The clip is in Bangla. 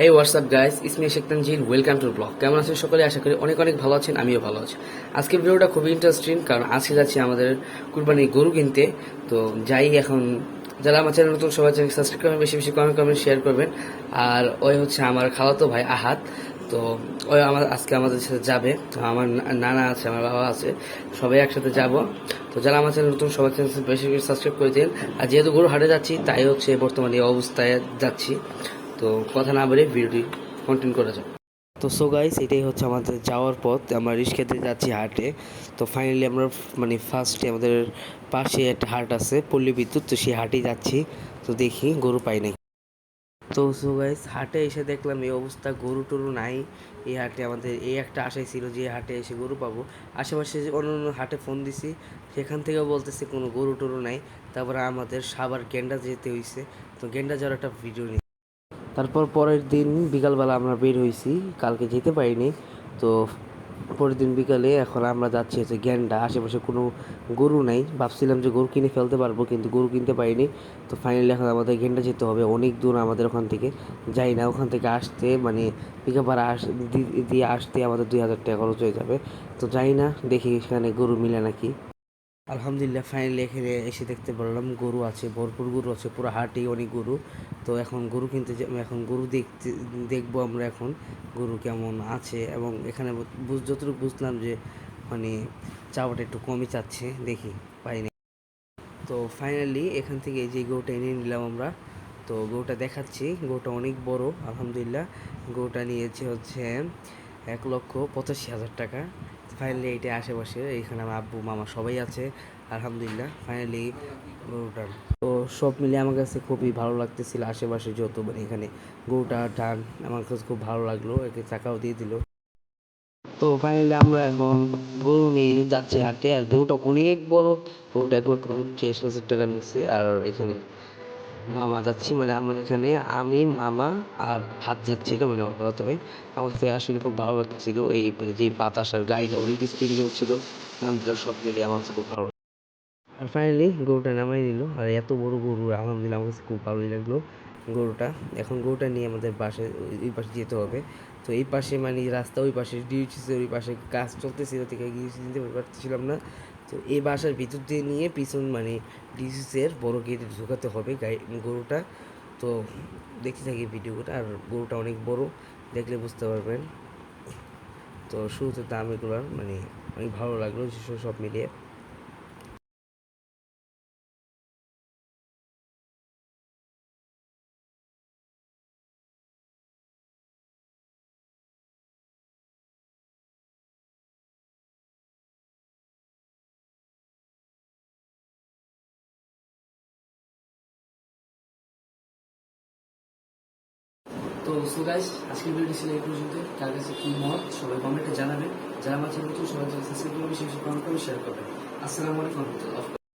হেই হোয়াটসঅ্যাপ গাইস, ইসমি Sheikh Tanzil, welcome to blog. কেমন আছেন সকলে? আশা করি অনেক অনেক ভালো আছেন, আমিও ভালো আছি। আজকের ভিডিওটা খুবই ইন্টারেস্টিং, কারণ আজকে যাচ্ছি আমাদের কুরবানির গরু কিনতে। তো যাই এখন, যারা আমার চ্যানেল নতুন সবাই চ্যানেল সাবস্ক্রাইব করবেন, বেশি বেশি কমেন্ট শেয়ার করবেন। আর ওই হচ্ছে আমার খালাতো ভাই আহাত। তো ওই আজকে আমাদের সাথে যাবে। তো আমার নানা আছে, আমার বাবা আছে, সবাই একসাথে যাব। তো যারা আমার চ্যানেল নতুন সবাই চ্যানেল বেশি বেশি সাবস্ক্রাইব করে দিন। আর যেহেতু গরু হাটে যাচ্ছি, তাই হচ্ছে বর্তমানে এই অবস্থায় যাচ্ছি। তো কথা না বলে ভিডিওটি কন্টিনিউ করা যাক। তো সো গাইস, এটাই হচ্ছে আমাদের যাওয়ার পথ। আমরা রিস্কাতে যাচ্ছি হাটে। তো ফাইনালি আমরা ফার্স্টে আমাদের পাশে একটা হাট আছে পল্লী বিদ্যুৎ, তো সেই হাটেই যাচ্ছি। তো দেখি গরু পাই নাই। তো সো গাইস, হাটে এসে দেখলাম এই অবস্থা, গরু টরু নাই এই হাটে। আমাদের এই একটা আশাই ছিল যে হাটে এসে গরু পাবো। আশেপাশে যে অন্য অন্য হাটে ফোন দিছি, সেখান থেকেও বলতেছে কোনো গরু টরু নাই। তারপরে আমাদের সাভার গেন্ডা যেতে হয়েছে। তো গেন্ডা যাওয়ার একটা ভিডিও নিই। তারপর পরের দিন বিকালবেলা আমরা বের হয়েছি, কালকে যেতে পারিনি। তো পরের দিন বিকালে এখন আমরা যাচ্ছি হচ্ছে গ্যান্ডা। আশেপাশে কোনো গরু নাই, ভাবছিলাম যে গরু কিনে ফেলতে পারবো, কিন্তু গরু কিনতে পারিনি। তো ফাইনালি এখন আমাদের গ্যান্ডা যেতে হবে, অনেক দূর আমাদের ওখান থেকে। যাই না, ওখান থেকে আসতে পিক আপ ভাড়া দিয়ে আসতে আমাদের 2,000 টাকা খরচ হয়ে যাবে। তো যাই না, দেখি এখানে গরু মিলে নাকি। আলহামদুলিল্লাহ ফাইনালি এখানে এসে দেখতে পারলাম গরু আছে, ভরপুর গরু আছে, পুরো হাটেই অনেক গরু। তো এখন গরু কিনতে এখন গরু দেখবো আমরা এখন গরু কেমন আছে। এবং এখানে যতটুকু বুঝলাম যে মানে চাওয়াটা একটু কমই চাচ্ছে, দেখি পাইনি। তো ফাইনালি এখান থেকে যে গরুটা এনে নিলাম আমরা। তো গরুটা দেখাচ্ছি, গরুটা অনেক বড় আলহামদুলিল্লাহ। গরুটা নিয়েছে হচ্ছে 1,85,000 টাকা। ফাইনালি এইটা আশেপাশে, এইখানে আমার আব্বু মামা সবাই আছে আলহামদুলিল্লাহ। ফাইনালি গরুটার তো সব মিলিয়ে আমার কাছে খুবই ভালো লাগতেছিল। আশেপাশে যত এখানে গরুটা টান আমার কাছে খুব ভালো লাগলো, একে চাকাও দিয়ে দিল। তো ফাইনালি আমরা এখন গরু নিয়ে যাচ্ছি হাটে। আর গরুটা অনেক বড়, গরুটা একবার 60,000 টাকা নিচ্ছে। আর এখানে মামা যাচ্ছি, আমার এখানে আমি মামা আর হাত যাচ্ছিল, আমার বলতে হয়। আমার কাছে আসলে খুব ভালো লাগছিল এই যে বাতাসার গাড়িটা অনেক স্পিডে হচ্ছিল, সব মিলিয়ে আমার কাছে খুব ভালো। আর ফাইনালি গরুটা নামাই নিল। আর এত বড় গরু আলহামদুলিল্লাহ আমার কাছে খুব ভালোই লাগলো গরুটা। এখন গরুটা নিয়ে আমাদের ওই পাশে যেতে হবে। তো এই পাশে রাস্তা, ওই পাশে ডিউটিসের ওই পাশে কাজ চলতেছিল, থেকে গিয়ে দিতে পারতেছিলাম না। তো এই বাসার ভিতর দিয়ে নিয়ে পিছন ডিউটিসের বড় গেটে ঢুকাতে হবে গরুটা। তো দেখতে থাকি ভিডিওটা। আর গরুটা অনেক বড়, দেখলে বুঝতে পারবেন। তো শুরুতে দাম এগুলোর অনেক ভালো লাগলো সব মিলিয়ে। তো সো গাইস, আজকের ভিডিওটি ছিল এই পর্যন্ত। কার কাছে কি মত সবাই কমেন্টে জানাবেন। যারা আমার চ্যানেল নতুন সবাই সাবস্ক্রাইব করবেন, বেশি বেশি কমেন্ট করবেন, শেয়ার করবেন। আসসালামু আলাইকুম ওয়া রাহমাতুল্লাহ।